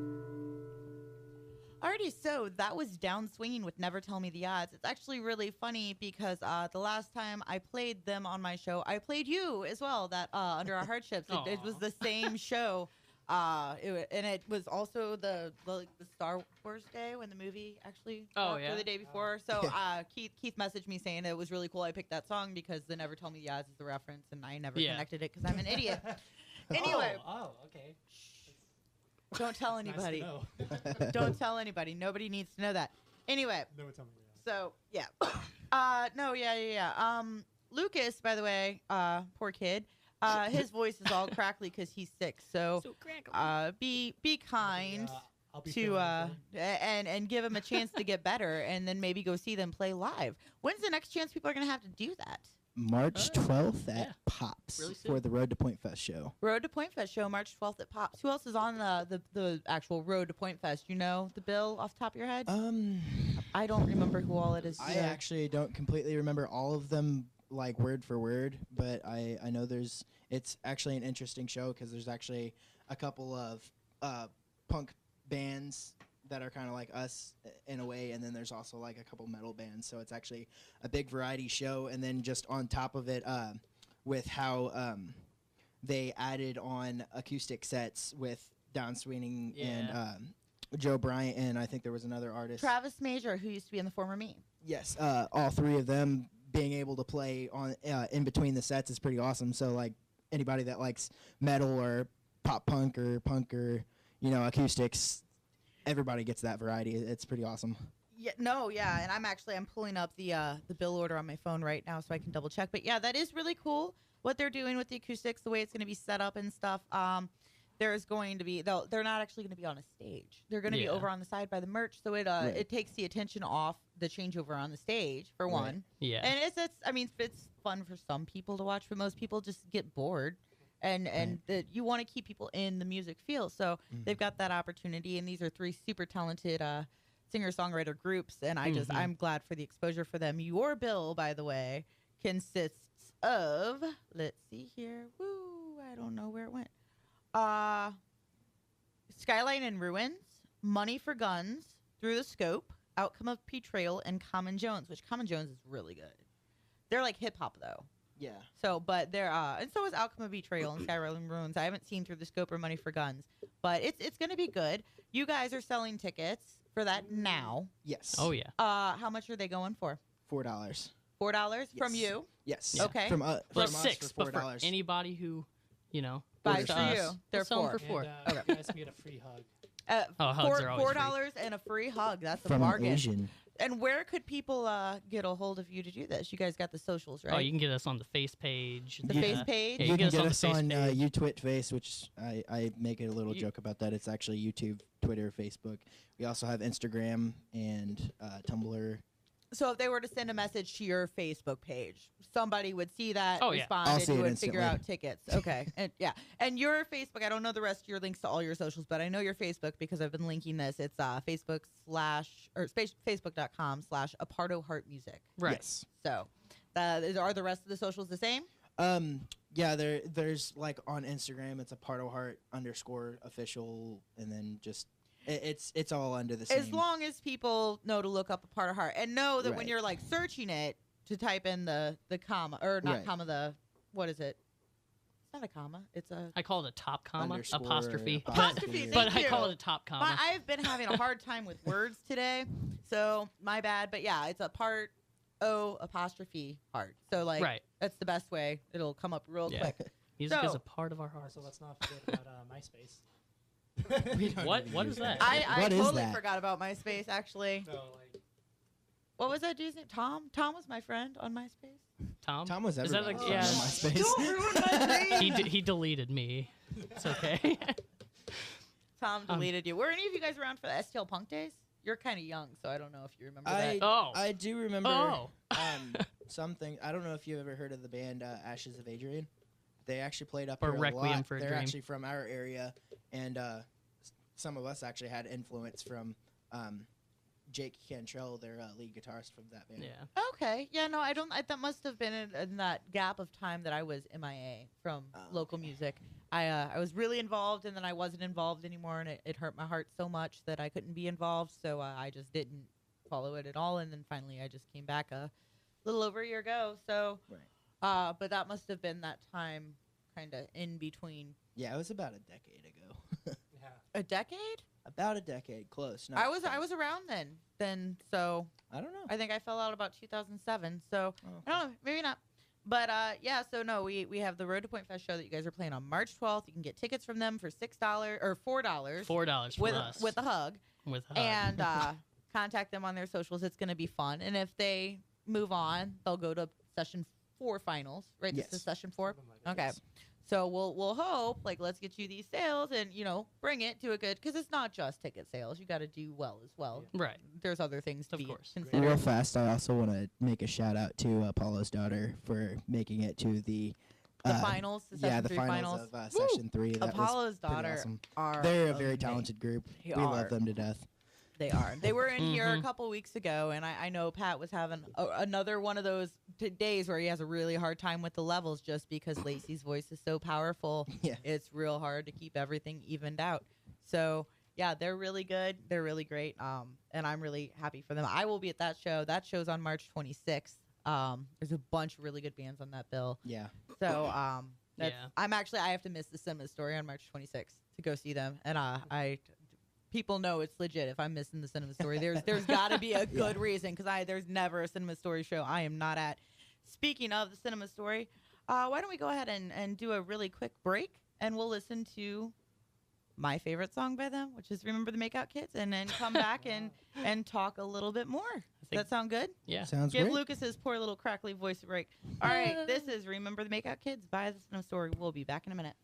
Alrighty, so that was Down Swinging with Never Tell Me the Odds. It's actually really funny because the last time I played them on my show, I played you as well. That Under Our Hardships, it was Aw. the same show, and it was also the Star Wars day when the movie actually Oh, dropped, or yeah? the day before. So Keith messaged me saying it was really cool. I picked that song because the Never Tell Me the Odds is the reference, and I never Yeah. connected it because I'm an idiot. Anyway, Oh, okay. don't tell Nice to anybody. know. Don't tell anybody. Nobody needs to know that. Anyway. No one tell me that. So yeah, no, yeah. Lucas, by the way, poor kid. His voice is all crackly because he's sick. So, be kind I'll be to feeling it. and give him a chance to get better, and then maybe go see them play live. When's the next chance people are gonna have to do that? March Oh, 12th at yeah. Pops Really for soon. the Road to Point Fest show. Road to Point Fest show, March 12th at Pops. Who else is on the actual Road to Point Fest? You know the bill off the top of your head? I don't remember who all it is. I either. actually don't completely remember all of them like word for word, but I know it's actually an interesting show because there's actually a couple of punk bands that are kind of like us in a way, and then there's also like a couple metal bands, so it's actually a big variety show. And then just on top of it, with how they added on acoustic sets with Down Sweeney and Joe Bryant, and I think there was another artist. Travis Major, who used to be in the former Me. Yes, all three of them being able to play on in between the sets is pretty awesome. So like anybody that likes metal or pop punk or acoustics, everybody gets that variety. It's pretty awesome. Yeah, and I'm pulling up the bill order on my phone right now so I can double check. But yeah, that is really cool what they're doing with the acoustics, the way it's going to be set up and stuff. There's going to be they're not actually going to be on a stage. They're going to be over on the side by the merch, so it takes the attention off the changeover on the stage for one. Yeah. And it's fun for some people to watch, but most people just get bored. And you want to keep people in the music feel, so they've got that opportunity. And these are three super talented singer-songwriter groups, and I'm glad for the exposure for them. Your bill, by the way, consists of, let's see here, I don't know where it went. Skyline and Ruins, Money for Guns, Through the Scope, Outcome of Betrayal, and Common Jones, which Common Jones is really good. They're like hip-hop, though. Yeah. So, but they're and so is Outcome of Betrayal and Skyline and Ruins. I haven't seen Through the Scope or Money for Guns, but it's going to be good. You guys are selling tickets for that now. Yes. Oh, yeah. How much are they going for? $4. $4 from you. Yes. Yeah. Okay. From Well, us six, for but $4. for anybody who, Buys goes to for us, you. we'll They're sell 'em four. for four. And, you guys can get a free hug. Hugs are always free. $4 and a free hug. That's a From bargain. Asian. And where could people get a hold of you to do this? You guys got the socials, right? Oh, you can get us on the face page. The face page? Yeah, You can get on the us face on page. UTwit Face, which I make a little joke about that. It's actually YouTube, Twitter, Facebook. We also have Instagram and Tumblr. So if they were to send a message to your Facebook page, somebody would see that, Oh, yeah. respond, I'll and see you it would figure instantly. out tickets. Okay. And your Facebook, I don't know the rest of your links to all your socials, but I know your Facebook because I've been linking this. It's Facebook.com/Aparto Heart Music. Right. Yes. So are the rest of the socials the same? Yeah, there's like on Instagram, it's _official, and then just it's all under the same. As long as people know to look up Aparto Heart and know that when Right. you're like searching it to type in the comma or not Right. comma, what is it? It's not a comma. It's a I call it a top comma, Underscore, apostrophe. Apostrophe, But thank I call you. it a top comma. I've been having a hard time with words today, so my bad. But yeah, it's a part O''heart. So like, Right. that's the best way. It'll come up real Yeah. quick. Music is So- a part of our hearts. Also, let's not forget about MySpace. We don't What? even What use is that? I What is totally that? forgot about MySpace actually. No, like What was that dude's name? Tom. Tom was my friend on MySpace. Tom? Tom was Is that everybody like, yeah. on MySpace. Don't ruin my name. He deleted me. It's okay. Tom deleted you. Were any of you guys around for the STL Punk days? You're kind of young, so I don't know if you remember that. Oh. I do remember Oh. something. I don't know if you've ever heard of the band Ashes of Adrian. They actually played up Or here Requiem a lot. for a They're Dream. actually from our area, and some of us actually had influence from Jake Cantrell, their lead guitarist from that band. Yeah. Okay. Yeah, no, I don't. That must have been in that gap of time that I was MIA from local music. I was really involved, and then I wasn't involved anymore, and it hurt my heart so much that I couldn't be involved. So I just didn't follow it at all, and then finally I just came back a little over a year ago. So, Right. but that must have been that time, kind of in between. Yeah, it was about a decade ago. Yeah. A decade? About a decade, close. Not I was quite. around then. So I don't know. I think I fell out about 2007. So Oh, I don't know, maybe not. But yeah, so no, we have the Road to Point Fest show that you guys are playing on March 12th. You can get tickets from them for $6 or $4. $4 with from us. with a hug. With a hug. And contact them on their socials. It's going to be fun. And if they move on, they'll go to session 4 finals, right? This Yes. is session 4. Something like that. Okay. Yes. So we'll hope, like, let's get you these sales and, bring it to a good, because it's not just ticket sales. You got to do well as well. Right. There's other things to Of be course. considered. Real fast, I also want to make a shout out to Apollo's daughter for making it to the The finals, the yeah, session the 3 finals of session 3. That Apollo's was pretty daughter awesome. are They're a very amazing. talented group. They We are. love them to death. They are. They were in here a Mhm. couple weeks ago, and I know Pat was having another one of those days where he has a really hard time with the levels just because Lacey's voice is so powerful. Yeah. It's real hard to keep everything evened out. So, yeah, they're really good. They're really great. And I'm really happy for them. I will be at that show. That show's on March 26th. There's a bunch of really good bands on that bill. Yeah. So, that's, Yeah. I have to miss the Cinema Story on March 26th to go see them. And people know it's legit if I'm missing the Cinema Story. There's got to be a good reason, because there's never a Cinema Story show I am not at. Speaking of the Cinema Story, why don't we go ahead and do a really quick break, and we'll listen to my favorite song by them, which is Remember the Makeout Kids, and then come back and talk a little bit more. Does that sound good? Yeah. Sounds Give great. Lucas's poor little crackly voice a break. All right, this is Remember the Makeout Kids by the Cinema Story. We'll be back in a minute.